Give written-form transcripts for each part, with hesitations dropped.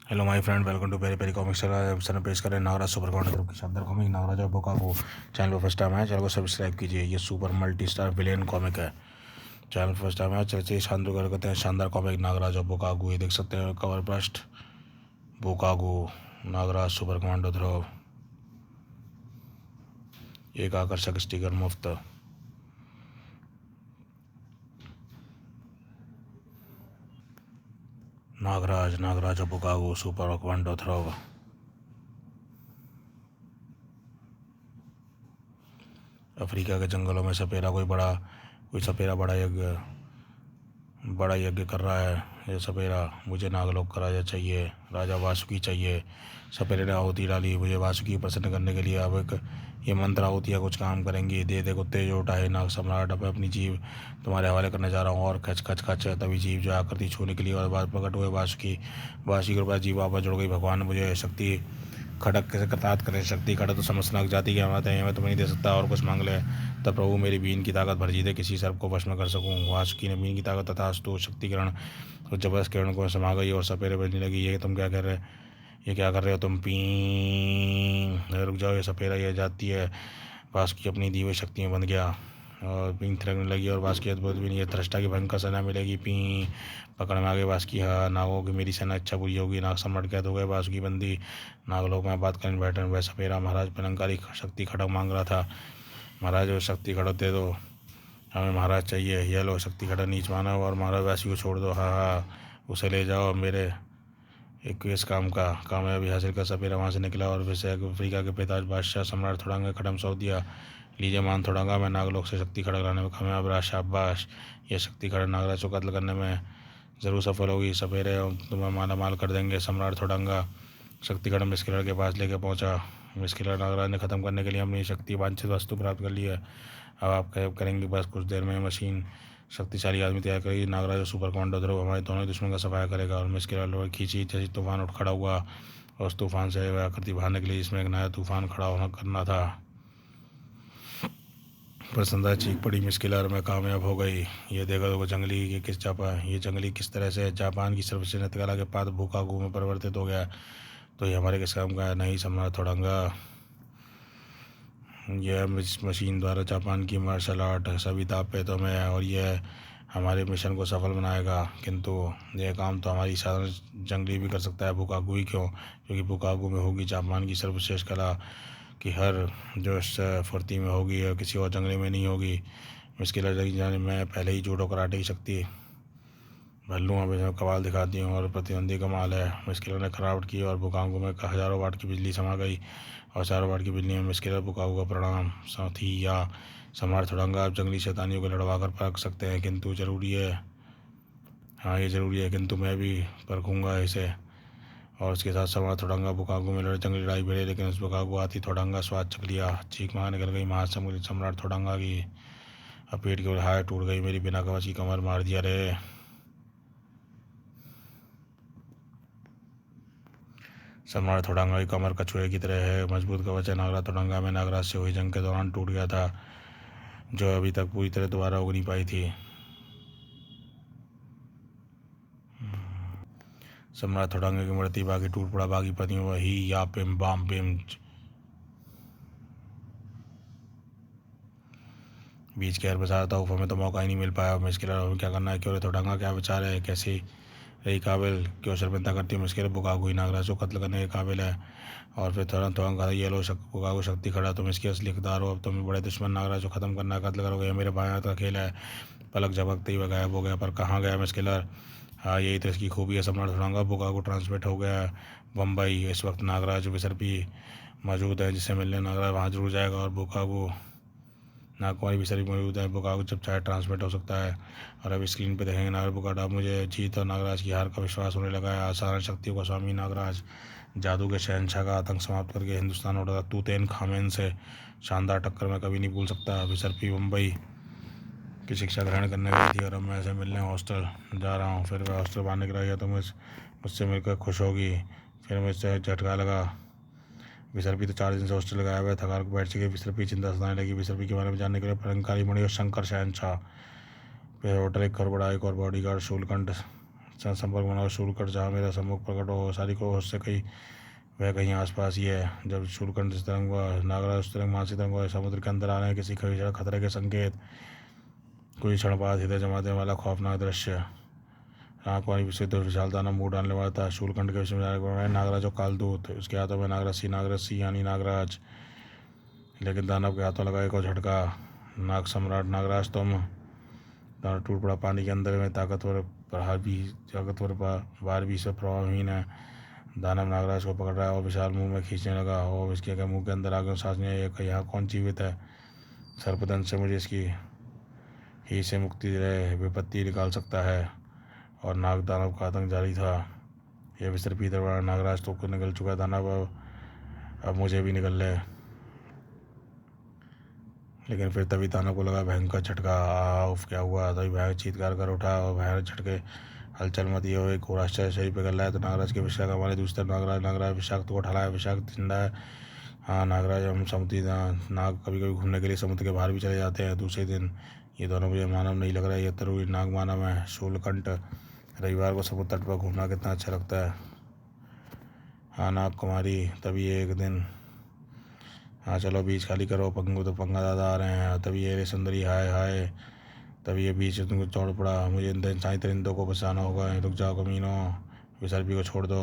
Hello my friend, welcome to Peri Peri Comics. Sir पेश करें Nagraj super commando group की शानदार कॉमिक नागराज और बुकागो। चैनल पर फर्स्ट टाइम है, चैनल को सब्सक्राइब कीजिए। ये super multi star villain comic है। चैनल पर फर्स्ट टाइम है, चलिए शानदार करते हैं शानदार कॉमिक नागराज और बुकागो। ये देख सकते हैं कवर पृष्ठ। बुकागो नागराज सुपर कमांडो ध्रुव, एक आकर्षक स्टिकर मुफ्त। नागराज नागराज और बुकागो सुपर कमांडो ध्रुव। अफ्रीका के जंगलों में कोई सपेरा बड़ा यज्ञ कर रहा है। ये सपेरा, मुझे नागलोक का राजा चाहिए, राजा वासुकी चाहिए। सपेरे ने आहुति डाली, मुझे वासुकी प्रसन्न करने के लिए। अब एक ये मंत्र आहुतियाँ कुछ काम करेंगी। दे दे कुत्ते जो उठाए नाग सम्राट, अब अपनी जीव तुम्हारे हवाले करने जा रहा हूँ। और खच खच खच, तभी जीव जो आकृति छूने के लिए और बात प्रकट हुए वासुकी। वासुकी के बाद जीव वापस जुड़ गई। भगवान ने मुझे शक्ति खड़क कैसे कतात करें। शक्ति खड़क तो समस्तनाग जाति की अमानत है, मैं तुम्हें नहीं दे सकता। और कुछ मांग ले तब प्रभु मेरी बीन की ताकत भर दे, किसी सर्प को वश में कर सकूं। वासुकी ने बीन की ताकत तथास्तु शक्ति किरण तो जबरदस्त किरण को समा गई और सपेरे बजने लगी। ये क्या कर रहे हो तुम? पी रुक जाओ, ये सपेरा ये जाती है। वासुकी अपनी दी हुई शक्ति में बंध गया और पिंग थिरकने लगी। और वासुकी अद्भुत भी नहीं है, थ्रष्टा की भयंकर सेना मिलेगी। पी पकड़ में आ गई वासुकी। हाँ, नागों की मेरी सेना अच्छा बुरी होगी। नाग सम्राट कैद हो गए, वासुकी बंदी नागलोक में बात करने बैठे। वह सपेरा महाराज पलंकारी शक्ति खड़क मांग रहा था। महाराज वो शक्ति खड़क दे दो, हमें महाराज चाहिए। यह लो शक्ति खड़क नीच मानव और महाराज वासी को छोड़ दो। हाँ हाँ, उसे ले जाओ। मेरे एक इस काम का कामयाबी हासिल कर सपेरा वहाँ से निकला और वैसे अफ्रीका के पिताज बादशाह सम्राट थोड़ांग कदम सौंप दिया। लीजिए मान थोड़ांगा, मैं नागलोक से शक्ति खड़क लाने में कामयाब रहा। शाबाश, यह शक्ति खड़क नागराज को कत्ल करने में ज़रूर सफल होगी। सपेरे तुम्हें माला माल कर देंगे। सम्राट थोड़ांगा शक्ति खड़क मिस्किलर के पास लेके पहुंचा। मिस्किलर, नागराज ने ख़त्म करने के लिए अपनी शक्ति वांछित वस्तु प्राप्त कर ली है। अब आप करेंगे बस कुछ देर में मशीन शक्तिशाली आदमी तैयार करेगी। नागराज और सुपर कमांडो ध्रुव हमारे दोनों दुश्मन का सफाया करेगा। और मिस्किलर लोग खींची जैसे तूफान उठ खड़ा हुआ और उस तूफान से वह आकृति बाहर निकली जिसमें एक नया तूफान खड़ा होना करना था। प्रसन्नता चीख पड़ी, मिस्किलर में कामयाब हो गई। ये देखो वो जंगली किस तरह से जापान की सर्वश्रेष्ठ नृत्यकला के पात्र बुकागो में परिवर्तित हो गया। तो ये हमारे किस काम का है? नहीं सम्राट थोड़ांगा, यह मशीन द्वारा जापान की मार्शल आर्ट सभी ताकतों में है और यह हमारे मिशन को सफल बनाएगा। किंतु यह काम तो हमारी साधारण जंगली भी कर सकता है, बुकागो ही क्यों? क्योंकि बुकागो में होगी जापान की सर्वश्रेष्ठ कला की हर जोश फुर्ती में होगी और किसी और जंगली में नहीं होगी। इसके लिए मैं पहले ही जूडो कराटे की शक्ति भल्लू अब इसमें कमाल दिखाती हूँ और प्रतिद्वंदी कमाल है। मुश्किलों ने खरावट की और बुकागो में हज़ारों वाट की बिजली समा गई और चारों वाट की बिजली में मुश्किल बुकागो का परिणाम साथी या सम्राट थोड़ांगा आप जंगली शैतानियों को लड़वा कर परख सकते हैं, किंतु ज़रूरी है, हाँ ये ज़रूरी है, किंतु मैं भी परखूँगा इसे। और उसके साथ सम्राट थोड़ांगा बुकागो में जंगली लड़ाई भिड़े, लेकिन उस बुकागो आती थोड़ांगा स्वाद चख लिया। चीख मार निकल गई महासमुद्र सम्राट थोड़ांगा की। अब पेट की हाय टूट गई मेरी, बिना कवच की कमर मार दिया रे। सम्राट थोड़ांगा की कमर कछुए की तरह है, मजबूत कवच है। नागराज थोड़ांगा में नागराज से हुई जंग के दौरान टूट गया था, जो अभी तक पूरी तरह दोबारा उग नहीं पाई थी। सम्राट थोड़ांगा की मूर्ति बागी टूट पड़ा, बागी पति वही या पिम बाम पिम। बीच के हर बसा था उफ, हमें तो मौका ही नहीं मिल पाया। मुश्किल क्या करना है? क्यों थोड़ांगा क्या विचार है? कैसी रही काबिल? क्यों शर्मिंदा करती है मुश्किल? बुकागो ही नागराज को कत्ल करने के काबिल है। और फिर तुरंत थोड़ा ये लो बुकागो शक्ति खड़ा, तुम इसकी असली इक़्तिदार हो। अब तुम्हें बड़े दुश्मन नागराज को ख़त्म करना, कत्ल करोगे। मेरे बाएं हाथ का खेल है। पलक झपकते ही वह गायब हो गया, पर कहाँ गया मुश्किलर? हाँ यही तो इसकी खूबी है। सम्राट थोड़ांगा बुकागो ट्रांसमिट हो गया बम्बई। इस वक्त नागराज विसर्पी मौजूद है, जिससे मिलने नागराज वहाँ जरूर जाएगा। और बुकागो नागकुमारी भी सभी मौजूद है। बुकागो जब चाहे ट्रांसमिट हो सकता है। और अब स्क्रीन पे देखेंगे नागर बुकाडा। मुझे जीत और नागराज की हार का विश्वास होने लगा है। असाधारण शक्तियों का स्वामी नागराज जादू के शहनशाह का आतंक समाप्त करके हिंदुस्तान उड़ा तूतेन खामेन से शानदार टक्कर मैं कभी नहीं भूल सकता। विसर्पी मुंबई की शिक्षा ग्रहण करने गई थी और अब मैं ऐसे मिलने हॉस्टल जा रहा हूँ। फिर वह हॉस्टल बाहर निकला गया तो मुझसे मिलकर खुश होगी। फिर मुझसे झटका लगा। विसर्पी तो 4 दिन से हॉस्टल लगाया हुआ है, थकान को बैठ चुकी। विसर्पी चिंता सताने लगी। विसर्पी के बारे में जानने के लिए पलंकारी मणि और शंकर शहनशाह फिर होटल एक खरबड़ा एक और बॉडीगार्ड शूलकंठ संपर्क बनाओ शूलकंठ, जहाँ मेरा सम्मुख प्रकट हो सारी को उससे कहीं वह कहीं आसपास ही है। जब शूलकंठ इस तरंग हुआ, नागराज उस तरंग मानसी तरंग हुआ, समुद्र के अंदर आ रहे हैं किसी खतरे के संकेत, कोई क्षण बाद हृदय जमा देने वाला खौफनाक दृश्य। आँख वाली विशुद्ध विशालता न मुँह डालने वाला था। शूलकंठ के विषय में नागराज और कालदूत, उसके हाथों में नागरसी यानी नागराज, लेकिन दानव के हाथों लगा एक और झटका। नाग सम्राट नागराज तुम। दानव टूट पड़ा पानी के अंदर में, ताकतवर बार भी सब प्रभावहीन है। दानव नागराज को पकड़ रहा है और विशाल मुंह में खींचने लगा। और इसके मुंह के अंदर आगे सांस नहीं है। यहाँ कौन जीवित है? सर्पदंश से मुझे इसकी ही से मुक्ति रहे विपत्ति निकाल सकता है। और नाग दानव का आतंक जारी था। यह विस्तर पीतर बड़ा नागराज तो निकल चुका दानव, अब मुझे भी निकल ले। लेकिन फिर तभी दानव को लगा भयंकर झटका। उफ, क्या हुआ? तभी भयानक चीत्कार कर उठा और भयानक झटके हलचल मची हुई घोर आश्चर्य शरीर पर गल है। तो नागराज के विषाक्त हमारे दूसरे नागराज विषाक्त को उठाया। विषाक्त जिंदा है। हाँ नागराज, हम समुद्री नाग कभी कभी घूमने के लिए समुद्र के बाहर भी चले जाते हैं। दूसरे दिन ये दोनों मुझे मानव नहीं लग रहा है, ये तरुई नाग मानव है। शूलकंठ, रविवार को समुद्र तट पर घूमना कितना अच्छा लगता है। हाँ नाग कुमारी, तभी एक दिन, हाँ चलो बीच खाली करो, पंगू तो पंगा दादा आ रहे हैं। तभी ये रे सुंदरी, हाय हाय। तभी ये बीच तुमको चौड़ पड़ा। मुझे इन इंसानी परिंदों को बचाना होगा। रुक जाओ कमीनों, विसर्पी को छोड़ दो।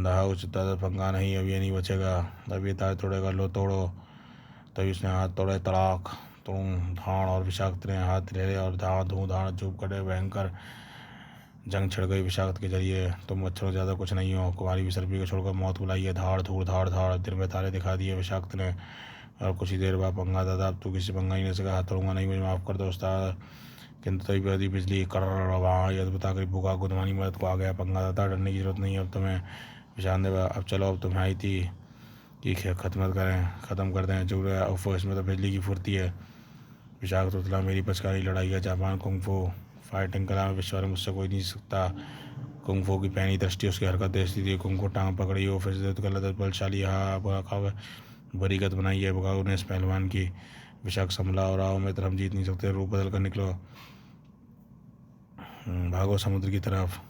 दाऊ ज़्यादा पंगा नहीं, अब ये नहीं बचेगा। अब ये तार तोड़ेगा, लो तोड़ो। तभी उसने हाथ तोड़े, तड़ाक तुम धाड़, और विषाक्त ने हाथ ले और धाड़ चुप करे। भयंकर जंग छिड़ गई विषाक्त के जरिए। तुम मच्छरों ज़्यादा कुछ नहीं हो। कुमारी विसर्पी को छोड़कर मौत बुलाई है। धाड़ धूड़ धाड़ धाड़, दिन में तारे दिखा दिए विषाक्त ने। और कुछ ही देर बाद पंगा दादा, अब तू किसी पंगा ही नहीं सका, हाथ तोड़ूंगा नहीं, मुझे माफ़ कर दो उस्ताद। किंतु तभी बड़ी बिजली कर वहाँ यह बताकर बुका को तुम्हारी मदद को आ गया। पंगा दादा, डरने की जरूरत नहीं है अब तुम्हें। विशान देवा, अब चलो, अब तुम्हें आई थी कि ख़त्म कर दें जो इसमें तो बिजली की फुर्ती है। विशाख तुतला, मेरी पचकारी लड़ाई है जापान कुंग-फू फाइटिंग कला में विश्व में मुझसे कोई नहीं सकता। कुंग-फू की पैनी दृष्टि उसकी हरकत देखती थी। कुंग-फू टांग पकड़ी हो, फिर से गलत बलशाली बरीगत बनाई है बुकाऊ ने इस पहलवान की। विशाख संभला और आओ मैं हम जीत नहीं सकते, रूप बदल कर निकलो, भागो समुद्र की तरफ।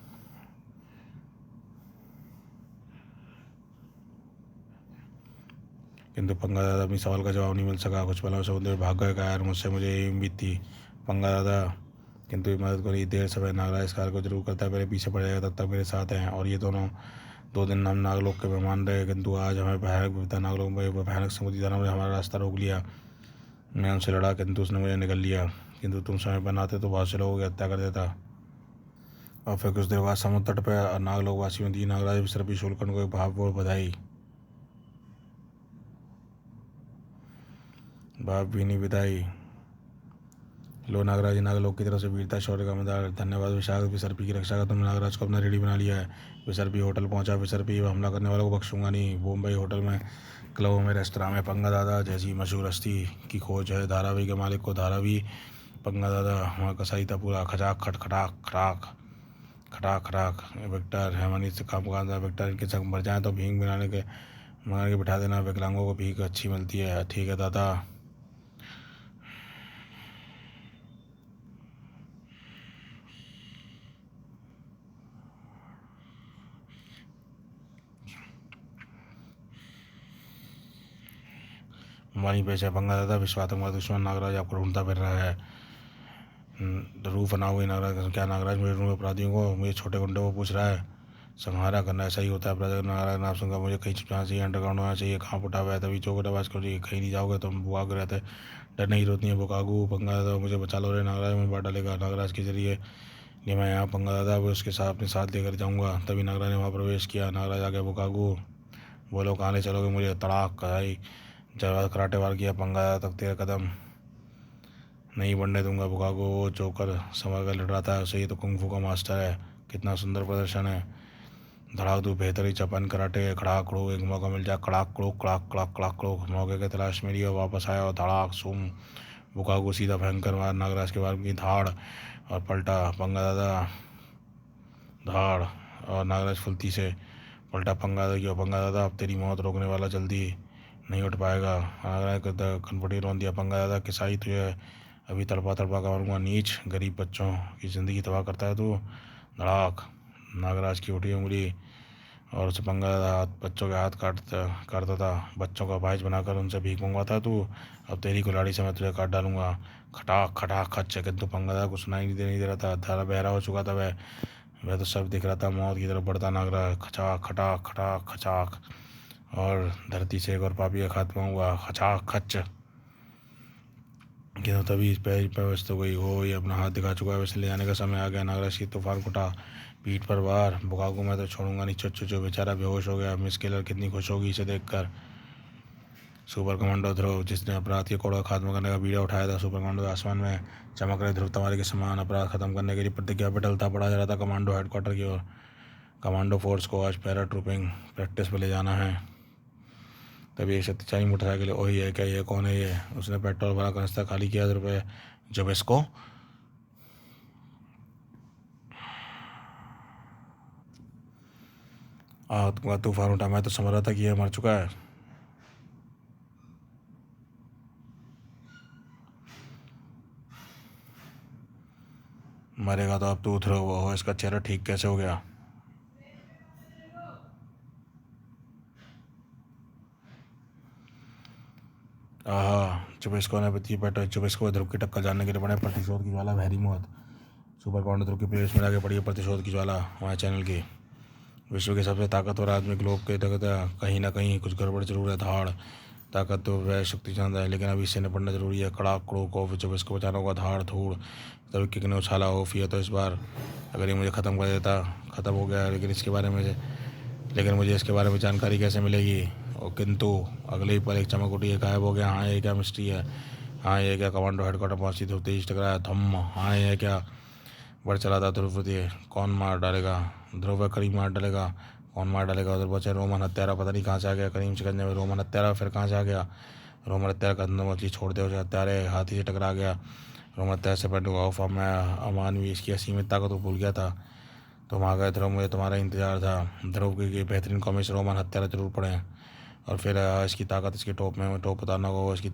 किंतु पंगा दादा अपनी सवाल का जवाब नहीं मिल सका। कुछ पलों समुद्र में भाग गए। यार मुझसे मुझे यही उम्मीद थी पंगा दादा, किंतु मदद को नहीं। देर समय नागराज इस कार्य को जरूर करता है, मेरे पीछे पड़ जाएगा, तब तक मेरे साथ हैं। और ये दोनों 2 दिन हम नागलोक के मेहमान रहे, किंतु आज हमें भयानक विपदा नागलोक में भयानक समुद्री दानव ने हमारा रास्ता रोक लिया। मैं उनसे लड़ा, किंतु उसने मुझे निकल लिया। किंतु तुम समय पर आते तो बहुत से लोगों की हत्या कर देता। और फिर कुछ देर बाद समुद्र तट पर नागलोक वासियों दी नागराज विसर्पी शूलकंठ को एक भावपूर्ण बधाई। भाव भी नहीं विदाई। लो नागराज, नागलोक की तरफ से वीरता शौर्य का मदार, धन्यवाद विशाख विसर्पी की रक्षा का तुमने नागराज को अपना रेडी बना लिया है। विसर्पी होटल पहुंचा। विसर्पी हमला करने वालों को बख्शूंगा नहीं। बॉम्बई होटल में, क्लबों में, रेस्तरां में पंगा दादा जैसी मशहूर हस्ती की खोज है। धारावी के मालिक को धारावी पंगा दादा वहाँ कसाई था पूरा। खचाक खट खटाक खटाक खटाक खटाक। विक्टर हेमानी से काम था। विक्टर इनके संग मर जाए तो भीख बनाने के मार के बिठा देना। विकलांगों को भीख अच्छी मिलती है। ठीक है दादा। हमारी पेशा पंगा दादा, विश्व आतंकवाद दुश्मन नागराज आपको ढूंढता फिर रहा है। रूफ बना हुई नागराज, क्या नागराज मेरे रूम अपराधियों को, मुझे छोटे गुंडे को पूछ रहा है। संहारा करना ऐसा ही होता है। अपराध नागराज नाम सुनकर मुझे कहीं छुपना चाहिए, अंडरग्राउंड होना चाहिए। कहाँ फुटा हुआ है? तभी चौकट आवाज़ करो, कहीं नहीं जाओगे तुम, बुकाग रहते। डरने की जरूरत नहीं है बुकागू। पंगा दादा मुझे बचा लो रे, नागराज में बांट डालेगा नागराज के जरिए। नहीं मैं यहाँ पंगा दादा वो उसके साथ अपने साथ लेकर जाऊँगा। तभी नागराज ने वहाँ प्रवेश किया। नागराज आ गया। बुकागू, बोलो कहाँ ले चलोगे मुझे? तड़ाक कराई जवाब कराटे वार किया। पंगा दादा तक तेरे कदम नहीं बढ़ने दूंगा। बुकागो वो जोकर संभल कर लड़ रहा था, उसे ये तो कुंग-फू का मास्टर है। कितना सुंदर प्रदर्शन है। धड़ाक दो बेहतरी चपन कराटे। खड़ाक खड़ो, एक मौका मिल जाए। कड़ाक कड़ो कड़ाक कड़ाक कड़ाक कड़ो। मौके की तलाश में लिया, वापस आया और धड़ाक सुम। बुकागो सीधा भयंकर मार नागराज के बार की धाड़ और पलटा। पंगा दादा धाड़ और नागराज फुलती से पलटा। पंगा दादा की, पंगा दादा अब तेरी मौत रोकने वाला जल्दी नहीं उठ पाएगा। नागराज कनपटी रोन दिया। पंगा दादा किसाई तुझे अभी तड़पा तड़पा का मारूंगा। नीच, गरीब बच्चों की ज़िंदगी तबाह करता है तू। धड़ाक। नागराज की उठी उंगली और उसे पंगा हाथ बच्चों के हाथ काटता काटता था। बच्चों का भाईज बनाकर उनसे भीख मंगवाता तू। अब तेरी कुल्हाड़ी से मैं तुझे काट डालूंगा। खटाक खटाक खच। किंतु पंगा कुछ सुनाई नहीं दे रहा था। धारा बहरा हो चुका था वह तो सब दिख रहा था। मौत की तरफ बढ़ता नागराज। खचाक खटाक खटाक खचाक। और धरती से एक और पापी का खात्मा हुआ। खचाक खच। कि तभी इस पैर पर व्यस्त हो गई हो। ये अपना हाथ दिखा चुका है, वैसे ले जाने का समय आ गया। नागराज की तूफान फुटा पीठ पर वार। बुकाकू मैं तो छोड़ूंगा नहीं। चुच्चू बेचारा बेहोश हो गया। मिस किलर कितनी खुश होगी इसे देखकर। सुपर कमांडो ध्रुव, जिसने अपराध के कोड़ा खात्मा करने का बीड़ा उठाया था। सुपर कमांडो आसमान में चमक रहे ध्रुव तमारे के समान अपराध खत्म करने के लिए प्रतिज्ञा पर ढलता पड़ा जा रहा था कमांडो हेडक्वार्टर की ओर। कमांडो फोर्स को आज पैरा ट्रूपिंग प्रैक्टिस पर ले जाना है। तभी एक शक्तिशाली मोटरसाइकिल। वही है क्या? ये कौन है ये? उसने पेट्रोल भरा कनस्तर खाली किया रुपये जब इसको आत्मा तूफान उठा। मैं तो समझ रहा था कि यह मर चुका है। मरेगा तो अब तू ध्रुव हो। इसका चेहरा ठीक कैसे हो गया? आहा। चुबेस्को ने बत्ती पेट्रोल। चुबेस्को ध्रुव की टक्कर जानने के लिए बने प्रतिशोध की ज्वाला बहरी मौत। सुपर कमांडो ध्रुव की प्लेलिस्ट में आगे पड़ी है प्रतिशोध की ज्वाला हमारे चैनल की। विश्व के सबसे ताकतवर आदमी ग्लोब के तहत कहीं ना कहीं कुछ गड़बड़ जरूर है। धाड़ ताकत तो वह शक्ति चाहता है, लेकिन अभी इससे निपटना जरूरी है। कड़ाक कड़ोक ऑफ जब इसको बचाना होगा। धाड़ धूड़। तभी किक ने उछाला ऑफ किया तो इस बार अगर ये मुझे ख़त्म कर देता ख़त्म हो गया। लेकिन मुझे इसके बारे में जानकारी कैसे मिलेगी? और किंतु अगले ही पल एक चमक उठी है, गायब हो गया। हाँ ये क्या मिस्ट्री है? हाँ ये क्या? कमांडो हेडक्वार्टर पहुंची ध्रुव तेज टकराया। धम्म। हाँ ये क्या? बढ़ चला था ध्रुव। कौन मार डालेगा? ध्रुव करीम मार डालेगा। कौन मार डालेगा? उधर बचे रोमन हत्यारा। पता नहीं कहाँ से आ गया करीम शिकंजे में। रोमन हत्यारा फिर कहाँ से आ गया? रोमन हत्यारा कंधों मछली छोड़ दे। उसे हत्यारे हाथी से टकरा गया। रोमन हत्यारा से पैट ऑफ। अब मैं अमानवीय इसकी असीमित ताकत को भूल गया था। तुम आ गए ध्रुव, मुझे तुम्हारा इंतजार था। ध्रुव की बेहतरीन कॉमिक्स रोमन हत्यारा जरूर पड़े। और फिर इसकी ताकत इसके टोप में टोप उतारना होगा। इसकी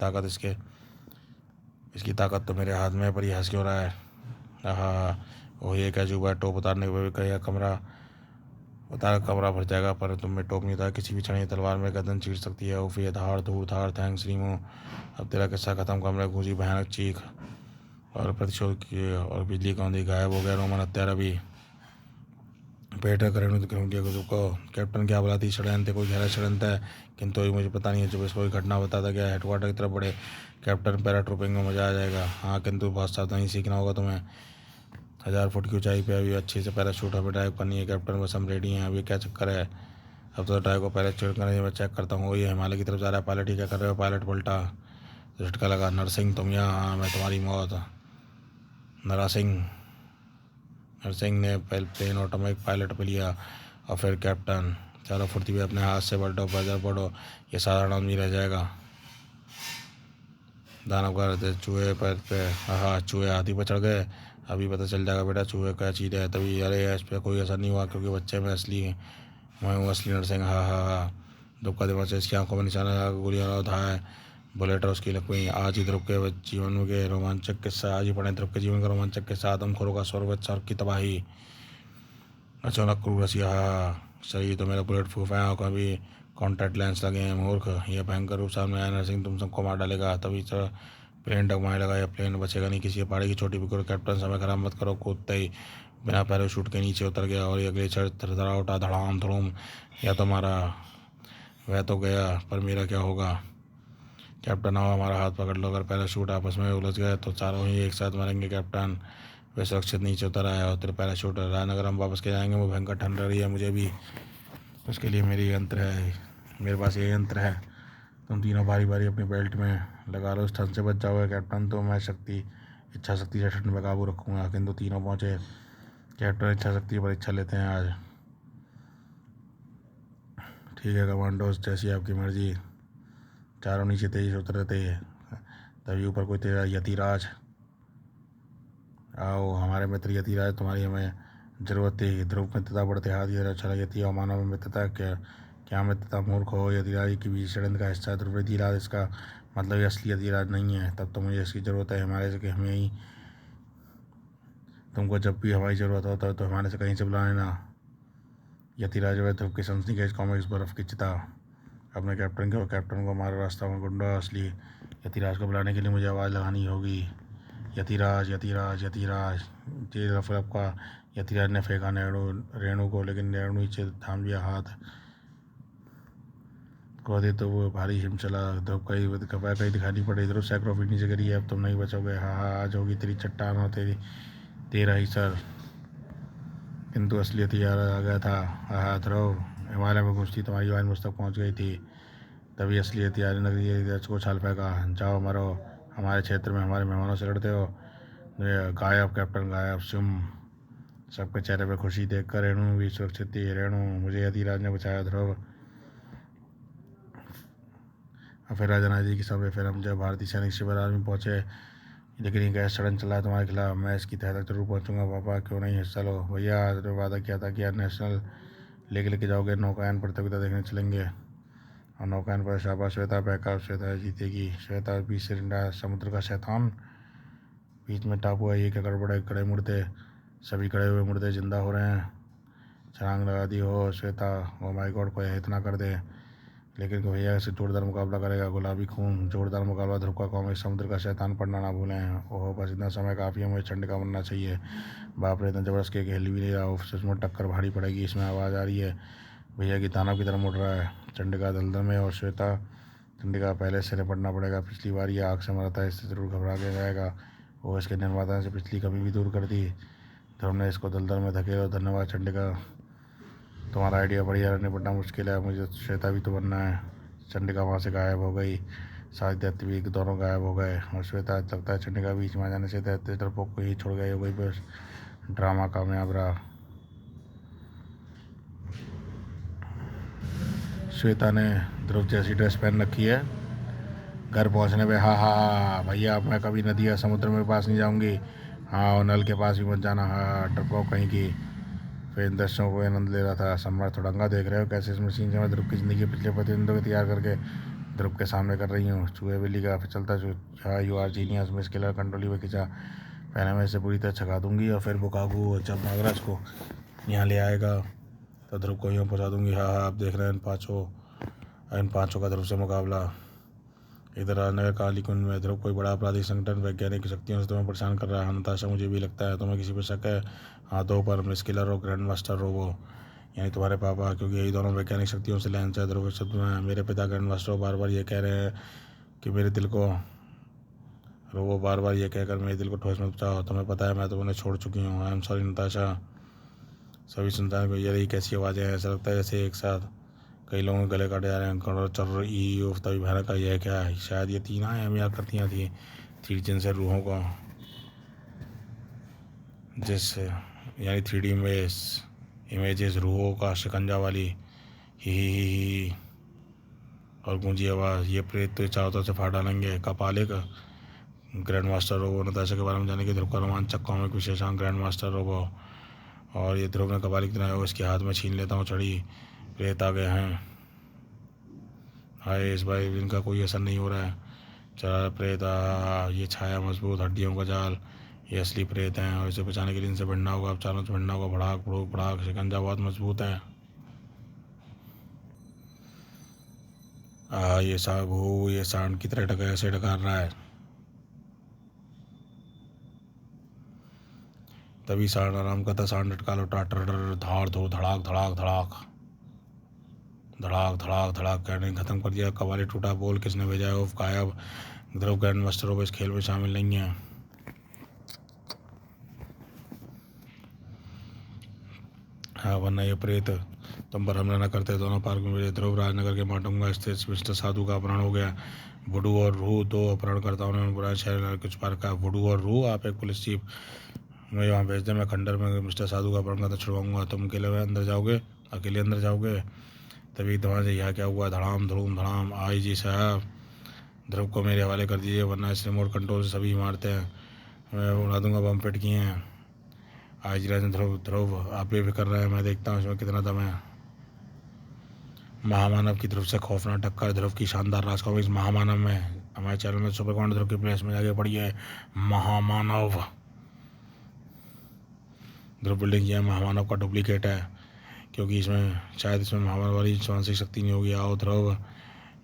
ताकत तो मेरे हाथ में है, पर ये हंस क्यों रहा है? हाँ वही एक अजूबा है। टोप उतारने के भी कहेगा कमरा भर जाएगा, पर तुम में टोप नहीं था। किसी भी क्षण ये तलवार में गर्दन चीर सकती है। उफ ये धाड़ धूड़ धाड़। थैंक्स रीमो। अब तेरा किस्सा खत्म। कमरे गूंजी भयानक चीख और प्रतिशोध की और बिजली का औंधी। गायब हो गया रोमन हत्यारा भी। पेट को कैप्टन क्या बोला थी? षड्यंत्र कोई गहरा षड्यंत्र है, किंतु अभी मुझे पता नहीं है। जब इसको कोई घटना बताता गया हेडक्वार्टर की तरफ बढ़े। कैप्टन पैरा ट्रूपिंग में मजा आ जाएगा। हाँ किंतु बहुत सावधानी सीखना होगा तुम्हें। 1000 फुट की ऊंचाई पे अभी अच्छे से पैराशूट हमें ड्राइव करनी है। कैप्टन बस हम रेडी हैं। अभी क्या चक्कर है? अब तो ड्राइव को पैराशूट करने मैं चेक करता हूँ। ये हिमालय की तरफ जा रहा है। पायलट ही क्या कर रहे हो? पायलट पलटा। झटका लगा। नरसिंह तुम यहाँ? हाँ मैं तुम्हारी मौत। नरसिंह नरसिंह ने प्लेन ऑटोमेटिक पायलट पे लिया और फिर कैप्टन। चलो फुर्ती भी अपने हाथ से बढ़ो बजर पड़ो। ये साधारण आदमी रह जाएगा। दानव कर चूहे पर पे। हाँ चूहे हाथी पर चढ़ गए। अभी पता चल जाएगा बेटा चूहे क्या चीज़ है। तभी अरे इस पर कोई असर नहीं हुआ, क्योंकि बच्चे में असली मैं हूँ असली नरसिंह। हाँ हाँ हाँ। ध्रुव का दिमाग से इसकी आंखों में निशाना लगा। गोलियां उठा है। बुलेट और उसकी लकड़ी। आज ही ध्रुव के जीवन के रोमांचक किस्सा। आज ही पढ़े ध्रुव के जीवन का रोमांचक किस्सा। आदमखोरों का स्वर्ग की तबाही। अचानक क्रूर हंसी। हाँ सही तो मेरा बुलेट प्रूफ है। आँखों भी कॉन्टैक्ट लेंस लगे हैं मूर्ख। यह भयंकर रूप सामने आया। नरसिंह तुम सबको मार डालेगा। तभी सर प्लेन डगमाने लगा। यह प्लेन बचेगा नहीं। किसी पहाड़ी की छोटी बिकुर। कैप्टन समय खराब मत करो। कूदते ही बिना पैराशूट के नीचे उतर गया और अगले क्षण थरथरा उठा। धड़ाम धड़ूम। या तो हमारा वह तो गया, पर मेरा क्या होगा? कैप्टन आओ हमारा हाथ पकड़ लो। अगर पैराशूट आपस में उलझ गए तो चारों ही एक साथ मरेंगे। कैप्टन वे सुरक्षित नीचे उतर आया और तेरे पैराशूट रायनगर हम वापस के जाएंगे। वो भयंकर ठंड रही है मुझे भी। उसके लिए मेरे पास ये यंत्र है। तुम तीनों बारी बारी अपनी बेल्ट में लगा लो। इस ठंड से बच जाओगे कैप्टन। तो मैं इच्छा शक्ति से ठंड में काबू रखूँगा। किंतु तीनों पहुँचे। कैप्टन इच्छा शक्ति पर इच्छा लेते हैं आज। ठीक है कमांडोज, जैसी आपकी मर्जी। चारों नीचे तेजी से उतर थे। तभी ऊपर कोई तेरा यतिराज। आओ हमारे मित्र यतिराज, तुम्हारी हमें जरूरत थी। ध्रुव मित्रता बढ़ते हाथ की तरह चला। यति और मानव में मित्रता क्या मित्रता? मूर्ख हो। यतिराज की भी षड्यंत्र का हिस्सा। ध्रुव यतिराज इसका मतलब ये असली यतिराज नहीं है। तब तो मुझे इसकी ज़रूरत है। हमारे से कि तुमको जब भी हमारी ज़रूरत होता है तो हमारे से कहीं से बुला लेना। यतिराज व ध्रुव की सनसनीखेज कॉमिक्स बर्फ़ की चिता। अपने कैप्टन को हमारा रास्ता में गुंडा असली। यतिराज को बुलाने के लिए मुझे आवाज़ लगानी होगी। यतिराज यतिराज यतिराज। तेज रफ्तार का यतिराज ने फेंका रेणु को, लेकिन रेणु नीचे थाम लिया हाथ। क्रोधित तो वो भारी हिम चला। ध्रुव कहीं दिखाई पड़ी। ध्रुव सैकड़ों फीट नीचे गिरी है, अब तुम नहीं बचोगे। हाँ, आज होगी तेरी चट्टान और तेरा ही सर। किंतु असलियत यार आ गया था। हाँ ध्रुव, हिमालय में घुसती तुम्हारी आवाज़ मुझ तक पहुँच गई थी। तभी असलियत यार नगरी को छाल फेंका। जाओ मरो, हमारे क्षेत्र में हमारे मेहमानों से लड़ते हो। गायब कैप्टन गायब। सबके चेहरे पे खुशी देखकर रेणु भी सुरक्षित थी। रेणु, मुझे यतिराज ने बचाया ध्रुव। फिर राजा जी की सभा। फिर हम जब भारतीय सैनिक शिविर में पहुँचे, लेकिन ये गैस सड़न चला है तुम्हारे खिलाफ। मैं इसकी तह तक जरूर पहुँचूंगा। पापा क्यों नहीं हिस्सा लो। भैया ने वादा किया था कि नेशनल लेके जाओगे। नौकायन प्रतियोगिता देखने चलेंगे। और नौकायन पर शाबाश श्वेता, बहका श्वेता जीतेगी। श्वेता बीच से डंडा, समुद्र का शैतान। बीच में टापू है, ये क्या गड़बड़ है। कड़े मुर्दे, सभी कड़े हुए मुर्दे जिंदा हो रहे हैं। छलांग लगा दी हो श्वेता। ओ माय गॉड, कोई इतना कर दे। लेकिन भैया से जोरदार मुकाबला करेगा। गुलाबी खून, जोरदार मुकाबला। ध्रुव का कॉमिक समुद्र का शैतान पढ़ना ना भूलें। ओहो, बस इतना समय काफ़ी है, मुझे चंडिका बनना चाहिए। बाप रे, इतना जबरदस्त के हिल भी नहीं रहा। सचमुच टक्कर भारी पड़ेगी। इसमें आवाज़ आ रही है, भैया की दानव की तरफ मुड़ रहा है। चंडिका दलदल में और श्वेता। चंडिका पहले से निपटना पड़ेगा। पिछली बार ये आग से मरा था, इससे ज़रूर घबरा के जाएगा। वो इसके निर्माता से पिछली कमी भी दूर कर दी। ध्रुव ने इसको दलदल में धकेला। धन्यवाद चंडिका, तुम्हारा आइडिया बढ़िया। निपटना मुश्किल है, मुझे श्वेता भी तो बनना है। चंडिका वहाँ से गायब हो गई। साथ दैत्य भी दोनों गायब हो गए। और श्वेता, लगता है चंडिका बीच में आ जाने से दैत्य डरपोक को ही छोड़ गई हो गई। बस ड्रामा कामयाब रहा। श्वेता ने ध्रुव जैसी ड्रेस पहन रखी है। घर पहुंचने पे हाँ हाँ हाँ भैया, अब मैं कभी नदी या समुद्र में पास नहीं जाऊंगी। हाँ, और नल के पास भी मत जाना। हाँ, डरपोक कहीं की। फिर इन दर्शकों को आनंद ले रहा था। सम्राट थोड़ंगा, देख रहे हो कैसे इस मशीन से मैं ध्रुव की ज़िंदगी पिछले प्रतिद्वंदों को तैयार करके ध्रुव के सामने कर रही हूँ। चूहे बिल्ली का चलता हाँ, यू आर जीनियस। मैं स्केलर कंट्रोली में खिंचा। पहले मैं इसे पूरी तरह छका दूंगी और फिर बुकागू जब नागराज को यहाँ ले आएगा तो ध्रुव को यूँ पहुँचा दूंगी। हाँ हाँ, आप देख रहे हैं इन पाँचों का ध्रुव से मुकाबला। इधर राजनगर काली कुंड में ध्रुव कोई बड़ा आपराधिक संगठन वैज्ञानिक शक्तियों से तुम्हें परेशान कर रहा है। नताशा, मुझे भी लगता है तुम्हें किसी पर शक है। हाँ, दो पर, मिस्किलर और ग्रैंड मास्टर रोबो, यानी तुम्हारे पापा, क्योंकि यही दोनों वैज्ञानिक शक्तियों से लैंस है। ध्रुव शब्द में मेरे पिता ग्रैंड मास्टर बार बार ये कह रहे हैं कि मेरे दिल को रोबो बार बार ये कहकर मेरे दिल को ठोस मत पहुँचाओ। तुम्हें पता है मैं तो उन्हें छोड़ चुकी हूँ। I am sorry Natasha. सभी संतान को ये कैसी आवाज़ें हैं। ऐसा लगता है जैसे एक साथ कई लोगों के गले काटे जा रहे हैं। चल रही तभी भयानक का यह क्या है। शायद ये तीन आयामियाँ करतियाँ थी। थ्री जिनसे रूहों को यानी 3D इमेजेस रूहों का शिकंजा वाली। ही और गूंजी आवाज़, ये प्रेत तो चारों तरफ से फाड़ डालेंगे। कपालिक ग्रैंड मास्टर रोबो। नताशा के बारे में जाने की ध्रुव का रोमांचक कॉमिक विशेषांक ग्रैंड मास्टर रोबो। और ये ध्रुव ने कपालिक दिनाया हो, इसके हाथ में छीन लेता हूँ छड़ी। प्रेत आ गए हैं। हाय, इस भाई इनका कोई असर नहीं हो रहा है। चला प्रेत ये छाया मजबूत हड्डियों का जाल। ये असली प्रेत हैं और इसे बचाने के लिए इनसे भिड़ना होगा। अब चारों से भिड़ना होगा। भड़ाक भड़ूक भड़ाक। शिकंजा बहुत मजबूत है। ये सांड की तरह ऐसे डकार रहा है। तभी सांड आराम करता। सांड लटका लो। टाटर धाड़ धो धड़ाक धड़ाक धड़ाक धड़ाक धड़ाक धड़ाक कहने खत्म कर दिया। कवाली टूटा। बोल किसने भेजा है। उफ, गायब। ध्रुव ग्रैंड मास्टर रोबो इस खेल में शामिल नहीं है। हाँ, वरना ये प्रेत तुम पर हमला न करते। दोनों पार्क में मिले। ध्रुव राजनगर के माटुंगा स्थित मिस्टर साधु का अपहरण हो गया। वुडू और रूह, दो अपहरणकर्ताओं ने बुरा शहर कुछ पार का। वुडू और रूह, आप एक पुलिस चीफ मुझे वहाँ भेज दें। मैं खंडर में मिस्टर साधु का अपहरण करता छुड़वाऊंगा। तुम अकेले अंदर जाओगे। तभी धुआं से यहाँ क्या हुआ। धड़ाम धड़ूम धड़ाम। आई जी साहब, ध्रुव को मेरे हवाले कर दीजिए, वरना इस रिमोट कंट्रोल से सभी मारते हैं। मैं उड़ा दूंगा। बम फिट किए हैं। आज राजन ध्रुव आप भी कर रहे हैं। मैं देखता हूँ इसमें कितना दम है। महामानव की ध्रुव से खौफनाक टक्कर। ध्रुव की शानदार राज कॉमिक्स महामानव में हमारे चैनल में सुपर कमांडर ध्रुव की प्लेस में आगे बढ़ी है। महामानव। ध्रुव बिल्डिंग यह महामानव का डुप्लीकेट है, क्योंकि इसमें शायद इसमें महामानव वाली मानसिक शक्ति नहीं होगी। आओ ध्रुव,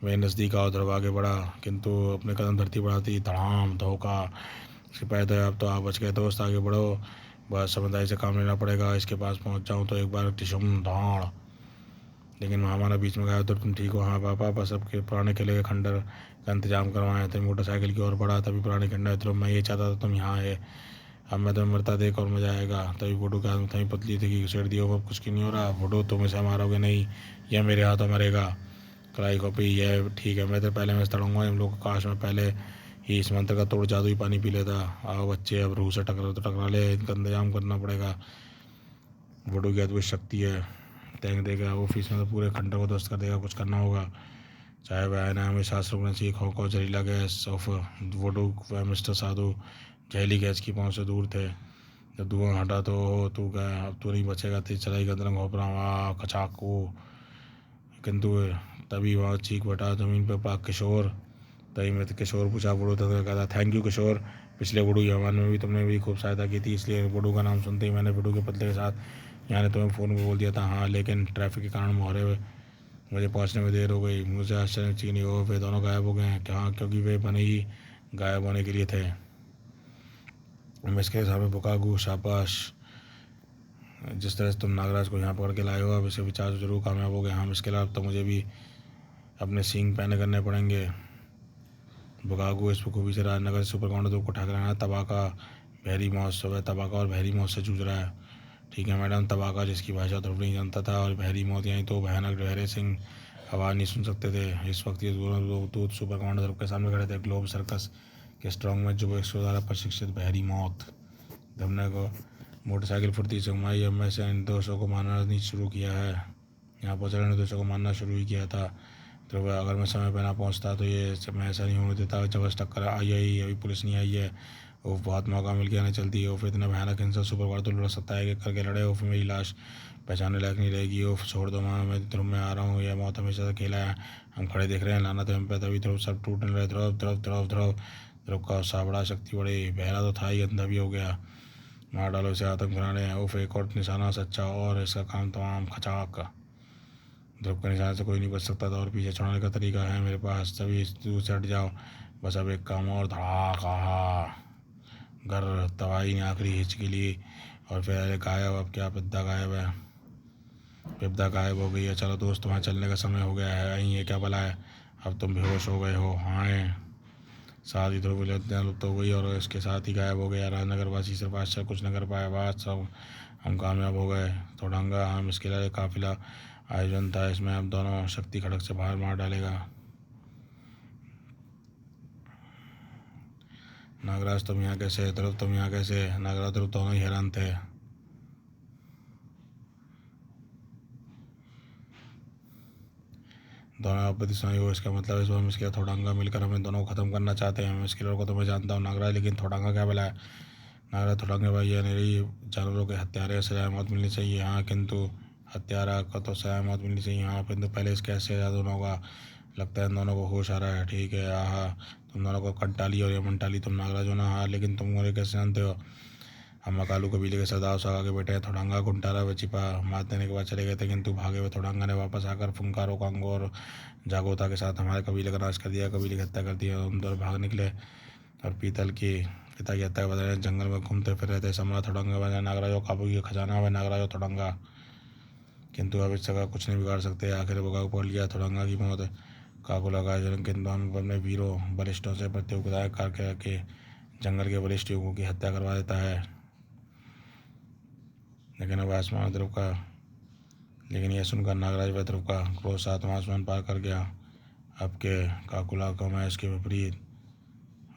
वे नज़दीक आओ। ध्रुव आगे बढ़ा, किंतु अपने कदम धरती बढ़ाती धड़ाम धोखा। इसके पैर अब तो आप बच गए दोस्त, आगे बढ़ो, बस समझदारी से काम लेना पड़ेगा। इसके पास पहुंच जाऊं तो एक बार टिशुम धाड़। लेकिन महामानव बीच में गया, तो तुम ठीक हो? हाँ पापा, बस सबके पुराने किले के खंडर का इंतजाम करवाएं। तभी मोटरसाइकिल की ओर बढ़ा, तभी पुराने खंडर। ध्रुव, मैं ये चाहता था तुम यहाँ आए, अब मैं तुम्हें मरता देख और मजा आएगा। तभी बूढ़ू का तभी पतली थी कि घुसेड़ दियो, अब कुछ की नहीं हो रहा। बूढ़ू, तुम इसे मारोगे नहीं, यह मेरे हाथों मरेगा। कलाई कॉपी, यह ठीक है, मैं तो पहले मैं तड़ूंगा इन लोग। काश मैं पहले ही इस मंत्र का तोड़ जादू ही पानी पी लेता। आओ बच्चे, अब रूह से टकरा तो टकरा ले, इनका इंतजाम करना पड़ेगा। बूढ़ू की अद्भुत शक्ति है, तैंग देगा ऑफिस में तो पूरे खंडर को ध्वस्त कर देगा। कुछ करना होगा, चाहे वह ना हमें शास्त्र में सीख हो जहरीला गैस ऑफ। वोडू व मिस्टर साधु जहरीली गैस की पहुंच से दूर थे। जब धुआं हटा तो तू गया, अब तू नहीं बचेगा। तेज चलाई गंदरंग घोपरा वहाँ खचाकू। किंतु तभी वहाँ चीख बटा जमीन पर पाक किशोर। तभी मैं किशोर पूछा, बूढ़ू तो कहता, थैंक यू किशोर, पिछले बूढ़ू यमान में भी तुमने भी खूब सहायता की थी, इसलिए बूढ़ू का नाम सुनते ही मैंने बूढ़ू के पतले के साथ यहाँ ने तुम्हें फ़ोन पर बोल दिया था। हाँ, लेकिन ट्रैफिक के कारण मोहरे मुझे पहुंचने में देर हो गई। मुझे आश्चर्य चीनी हो, वे दोनों गायब हो गए हैं क्या? क्योंकि वे बने ही गायब होने के लिए थे। मैं इसके सामने बुकागू, शाबाश, जिस तरह से तुम नागराज को यहाँ पकड़ के लाए हो, अब इसके विचार जरूर कामयाब हो गए। हाँ, इसके अलावा तो मुझे भी अपने सींग पहने करने पड़ेंगे। बुकागू, इस खूबी से राजनगर सुपर काउंटर को ठाक रहा तबाका बहरी महोत्सव है। तबाका और बहरी मौत से जूझ रहा है। ठीक है मैडम। तबाका, जिसकी भाषा ध्रुव नहीं जानता था, और बहरी मौत यानी तो भयानक गहरे सिंह आवाज़ नहीं सुन सकते थे। इस वक्त ये दोनों दूत सुपर कमांडर ध्रुव के सामने खड़े थे। ग्लोब सर्कस के स्ट्रॉन्ग में जो 100 द्वारा प्रशिक्षित बहरी मौत। ध्रुव ने को मोटरसाइकिल फुर्ती से घुमाई। अब मैं से निर्दोषों को मारना नहीं शुरू किया है, यहाँ पहुँच रहे निर्दोषों को मारना शुरू ही किया था। ध्रुव, अगर मैं समय पर ना पहुँचता तो ये मैं ऐसा नहीं होने देता। जबरदस्त टक्कर आई, अभी पुलिस नहीं आई है। ओफ, बहुत मौका मिल गया, नहीं चलती। ओफ, इतना भयानक हिंसा सुपर पावर तो लड़ सकता है कि करके लड़े। ओफ, मेरी लाश पहचानने लायक नहीं रहेगी। ओफ, छोड़ दो माँ, मैं ध्रुव में आ रहा हूँ, यह मौत हमेशा से खेला है। हम खड़े देख रहे हैं, लाना तो हम पे। तभी ध्रुव सब टूटने लगे। ध्रुव ध्रुव ध्रुव ध्रुव। ध्रुव का उत्साह बड़ा, शक्ति बढ़ी, बहरा तो था ही, अंधा भी हो गया। मार डालो इसे, आतंक फैलाने। ओफ, एक और निशाना सच्चा और इसका काम तमाम। खचाक। ध्रुव के निशाने से कोई नहीं बच सकता था, और पीछे छुड़ाने का तरीका है मेरे पास। सभी दूर से हट जाओ, बस अब एक काम और। धड़ाका घर तबाही ने आखिरी हिचकी ली, और फिर अरे गायब। अब क्या? पिद्दा गायब है। पिद्दा गायब हो गई है। चलो दोस्त, तुम्हारे चलने का समय हो गया है। यहीं ये क्या भला है? अब तुम बेहोश हो गए हो। हाँ, साथ ही ध्रुव लुप्त हो गई, और इसके साथ ही गायब हो गया। राजनगर वासी सिर्फ आश्चर्य कुछ न कर पाया। बात सब हम कामयाब हो गए। थोड़ांगा, हम इसके लिए काफिला आयोजन था, इसमें अब दोनों शक्ति खड़क से बाहर मार डालेगा। नागराज, तुम यहाँ कैसे? ध्रुव, तुम यहाँ कैसे? नागराज ध्रुव दोनों ही हैरान थे। दोनों आपत्ति सुनाई हो, इसका मतलब इस बार मिस्किल थोड़ांगा मिलकर हमें दोनों को ख़त्म करना चाहते हैं। मिस्किल को तो मैं जानता हूँ नागराज, लेकिन थोड़ांगा क्या भला है? नागराज, थोड़ांगे भाई, ये मेरी जानवरों के हत्यारे सजाए मौत मिलनी चाहिए। हाँ, किंतु हत्यारा को तो सजाए मौत मिलनी चाहिए। हाँ, किंतु पहले इसके ऐसे सजा दोनों का। लगता है इन दोनों को होश आ रहा है। ठीक है, हाँ, तुम दोनों को कंटाली और ये मंटाली, तुम नागराज हो ना? हाँ, लेकिन तुम मुझे कैसे जानते हो? हम मकालू कबीले के सरदार सागा के बेटे हैं। थोड़ांगा गुंटारा व चिपा मार देने के बाद चले गए थे, किंतु भागे हुए थोड़ांगा ने वापस आकर फुंकारो, कांगो और जागोता के साथ हमारे कबीले का नाश कर दिया, कबीले की हत्या कर दी। हम दोनों भाग निकले और पीतल की पिता की हत्या के बदले जंगल में घूमते फिर रहे थे। सम्राट थोड़ांगा बना नागराजो काबू की खजाना हुआ नागराजो थोड़ांगा, किंतु अब इस जगह कुछ नहीं बिगाड़ सकते। आखिर बुका को पकड़ लिया। थोड़ांगा की मौत काको लगा जन्म, किंतु हम अपने वीरों बलिष्ठों से प्रतियोगिता करके जंगल के बलिष्ठ युगों की हत्या करवा देता है। लेकिन अब आसमान ध्रुव का लेकिन यह सुनकर नागराज व ध्रुव का क्रोध सातवां आसमान पार कर गया। अब के काकुला को मैं इसके विपरीत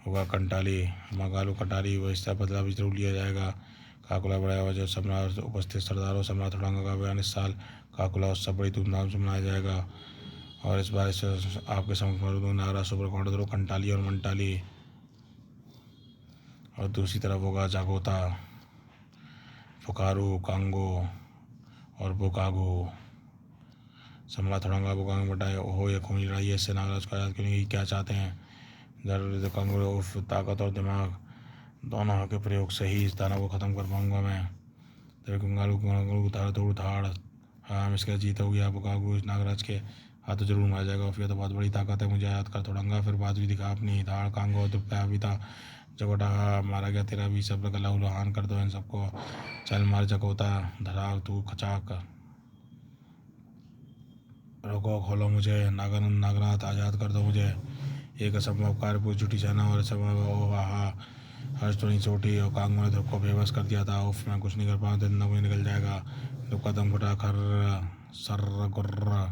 होगा। कंटाली मगालू कटारी वो इसका बदला भी जरूर लिया जाएगा। काकुला बढ़ाया हुआ जो सम्राट उपस्थित सरदारों सम्राट थोड़ांगा का बयान इस साल काकुला उत्सव बड़ी धूमधाम से मनाया जाएगा, और इस बार इसे आपके समक्ष मौजूद नागराज सुपर काउंटर ध्रुव कंटाली और मंटाली, और दूसरी तरफ होगा जागोता, फुकारू, कांगो और बुकागो। सम्राट थोड़ांगा बुकांग बटाए। ओहो, ये खूनी लड़ाई है, इससे नागराज को आज़ाद क्यों नहीं? क्या चाहते हैं? जरूर कांगो, उफ, ताकत और दिमाग दोनों के प्रयोग से ही इस दानव को ख़त्म कर पाऊंगा मैं। तभी कंगारू कंगारू उतार तोड़ उताड़। हाँ मिसके जीत हो गया। बुकागू नागराज के हाथों जरूर मार जाएगा। फिर तो बहुत बड़ी ताकत है, मुझे याद कर थोड़ांगा। फिर बात भी दिखा अपनी धाड़ कांगो दुपया भी था। जगोटा मारा गया तेरा भी सब गला उलहान कर दो इन सबको। चल मार जगोता धड़ाक तू खचाक। रोको खोलो मुझे नागन नागनाथ आज़ाद कर दो मुझे। एक असंभव कार्य पूछ झूठी सेना और असंभव ओ आहा। हर्ष तो नहीं चोटी और कांगो ने ध्रुव को बेबस कर दिया था। उफ मैं कुछ नहीं कर पाऊँ, दिन में निकल जाएगा। ध्रुव का दम घुटा खर सर गुर्र।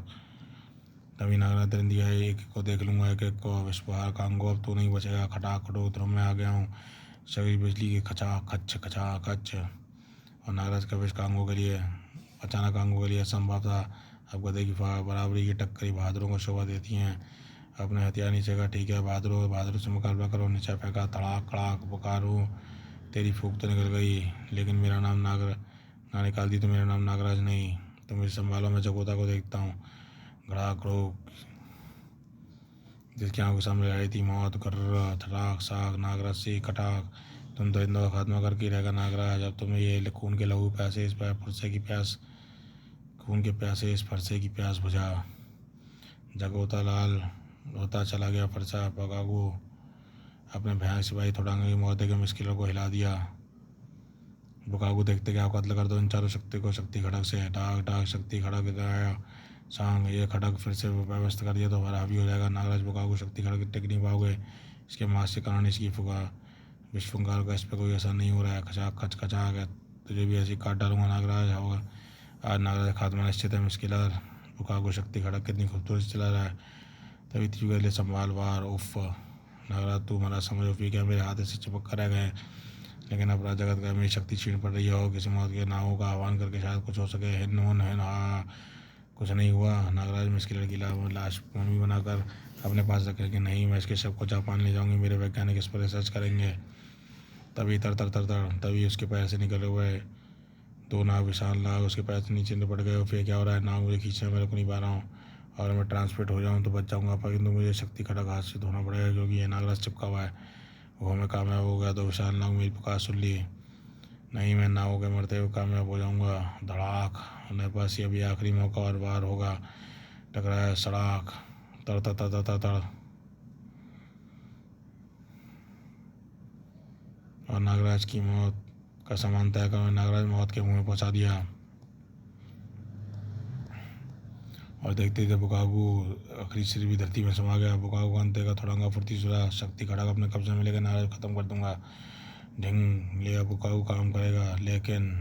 तभी नागनाथ दरिंदी है, एक एक को देख लूँगा एक एक को। विश्वहार कांगो अब तू नहीं बचेगा। खटाक खटो ध्रुव में आ गया हूँ। शरीर बिजली की खचा खच। और नागराज का विष कांगो के लिए अचानक कांगो के लिए असंभव था। अब गधे की बराबरी की टक्करी बहादुरों को शोभा देती हैं। अपने हथियार नीचे का ठीक है बहादुर से मुकाबला करो। नीचे फेंका तड़ाक कड़ाक बुकारू। तेरी फूंक तो निकल गई लेकिन मेरा नाम ना निकाल दी तो मेरा नाम नागराज नहीं। तुम मुझे संभालो, मैं जगोता को देखता हूँ। घड़ा खड़ो जिसकी आंखों के सामने आई थी मौत। गर्र थड़ाक साग नागराज से कटाक। तुम तो इंदौर खात्मा करके ही रहेगा नागराज। अब तुम्हें ये खून के लहू प्यासे इस फरसे की प्यास खून के प्यासे इस फरसे की प्यास बुझा। जगोता लाल रोता चला गया। फरसा पगागू अपने भयानक सिपाही थोड़ांगे की मौत के मुश्किलों को हिला दिया। बुकागू देखते क्या कत्ल कर दो इन चारों शक्ति को। शक्ति खड़क से डाक डाक शक्ति खड़क गया सांग। ये खड़क फिर से व्यवस्था कर दिया तो हमारा हावी हो जाएगा। नागराज बुकागू शक्ति खड़क टिक नहीं पाओगे। इसके मास के कारण इसकी फुगा विश्वकार का इस पर कोई असर नहीं हो रहा है। खचाक खच खचाक है, तुझे भी ऐसी काट डालूंगा नागराज। होगा आज नागराज खात्मा निश्चित है। मुश्किल बुकागू शक्ति खड़क कितनी खूबसूरत चला रहा है। तभी तीर के लिए संभाल वार। उफ नागराज तू हमारा समझ पी क्या मेरे हाथ से चिपक कर रह गए। लेकिन अब जगत का मेरी शक्ति छीन पड़ रही हो। किसी मौत के नावों का आह्वान करके शायद कुछ हो सके। हिन हुन हिन हा कुछ नहीं हुआ। नागराज में इसकी लड़की लाश मम्मी बनाकर अपने पास रखेंगे। नहीं मैं इसके शव को जापान ले जाऊंगी। मेरे वैज्ञानिक इस पर रिसर्च करेंगे। तभी तर तर तर तर तभी उसके पैर से निकले हुए दो नाव विशाल नाव उसके पैर से नीचे पड़ गए। फिर क्या हो रहा है, नाव मुझे खींचना मेरे को नहीं पा रहा हूँ। और मैं ट्रांसपोर्ट हो जाऊँ तो बच जाऊँगा, परंतु मुझे शक्ति खड़क हाथ से धोना पड़ेगा क्योंकि ये नागराज चिपका हुआ है। वो मैं कामयाब हो गया तो विशाल नाव मेरी पुकार सुन ली। नहीं मैं नाव के मरते हुए कामयाब हो जाऊँगा। धड़ाक मेरे पास ये अभी आखिरी मौका और वार होगा। टकराया सड़ाक तड़ तड़ तड़ तड़ तड़ और नागराज की मौत का सामान तय कर नागराज मौत के मुंह में पहुंचा दिया। और देखते थे बुकागू आखिरी सिर भी धरती में समा गया। बुकागू का अंते का थोड़ांगा फुर्ती सुरा शक्ति खड़क अपने कब्जे में लेकर नागराज खत्म कर दूंगा। ढिंग लिया बुकागू काम करेगा लेकिन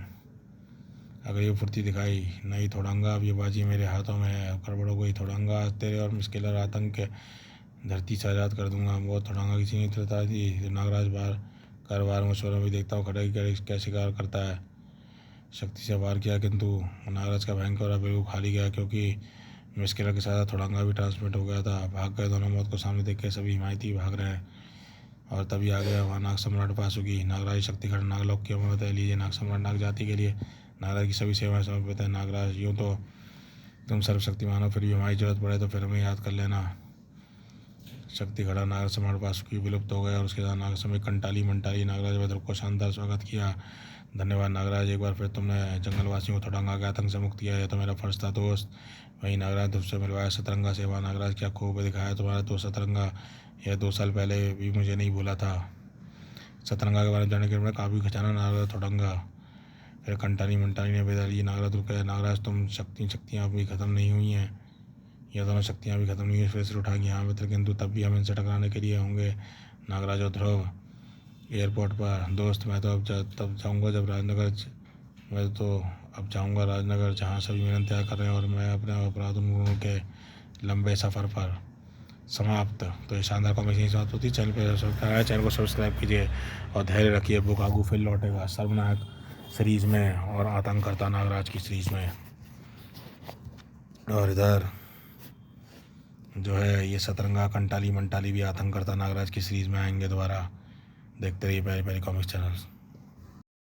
अगर ये फुर्ती दिखाई नहीं थोड़ांगा अब ये बाजी मेरे हाथों में है। गड़बड़ हो गई थोड़ांगा तेरे और मुश्किल आतंक के धरती से आज़ाद कर दूंगा। बहुत थोड़ांगा किसी ने तरता थी नागराज बार मशवरा भी देखता हूँ खड़े क्या शिकार करता है। शक्ति से वार किया किंतु नागराज का भयंकर बिल्कुल खाली गया क्योंकि मुश्किल के साथ थोड़ांगा भी ट्रांसमिट हो गया था। भाग गए दोनों मौत को सामने देख के सभी हिमायती भाग रहे हैं। और तभी आ गया वहाँ नाग सम्राट वासुकी। नागराज शक्ति खंड नागलोक की अमृत है लीजिए। नाग सम्राट नाग जाति के लिए नागराज की सभी सेवाएं समर्पित है। नागराज यूँ तो तुम सर्वशक्तिमान हो फिर भी हमारी जरूरत पड़े तो फिर हमें याद कर लेना। शक्ति खड़ा नाग सम्राट वासुकी विलुप्त हो गया और उसके साथ नाग समय कंटाली मंटाली नागराज वैद्य को शानदार स्वागत किया। धन्यवाद नागराज, एक बार फिर तुमने जंगलवासियों को थोड़ांगा के आतंक से मुक्त किया। यह तो मेरा फर्ज था दोस्त। वहीं नागराज तुमसे मिलवाया सतरंगा सेवा। नागराज क्या खूब दिखाया तुम्हारा दोस्त सतरंगा। यह 2 साल पहले भी मुझे नहीं भूला था। सतरंगा के बारे में जानने के लिए काफ़ी खजाना नागराज थोड़ांगा। फिर कंटाली मंटाली ने बेदा ली। नागराज रुक गए। नागराज तुम शक्तियाँ अभी ख़त्म नहीं हुई हैं। यह दोनों शक्तियाँ भी खत्म नहीं हुई। फिर से उठाएंगे हाँ मित्र किंतु तब भी हम इनसे टकराने के लिए होंगे। नागराज और ध्रुव एयरपोर्ट पर दोस्त मैं तो तब जाऊँगा जब राजनगर जहाँ सभी मेहनत तय कर रहे हैं और मैं अपने अपराधों के लंबे सफ़र पर समाप्त। तो ये शानदार कॉमिक्स नहीं समाप्त होती। चैनल को सब्सक्राइब कीजिए और धैर्य रखिए। बुकागू फिर लौटेगा सर्वनायक सीरीज़ में और आतंक करता नागराज की सीरीज़ में। और इधर जो है ये सतरंगा कंटाली मंटाली भी आतंक करता नागराज की सीरीज़ में आएंगे दोबारा। देखते रहिए प्यारे प्यारे कॉमिक्स चैनल।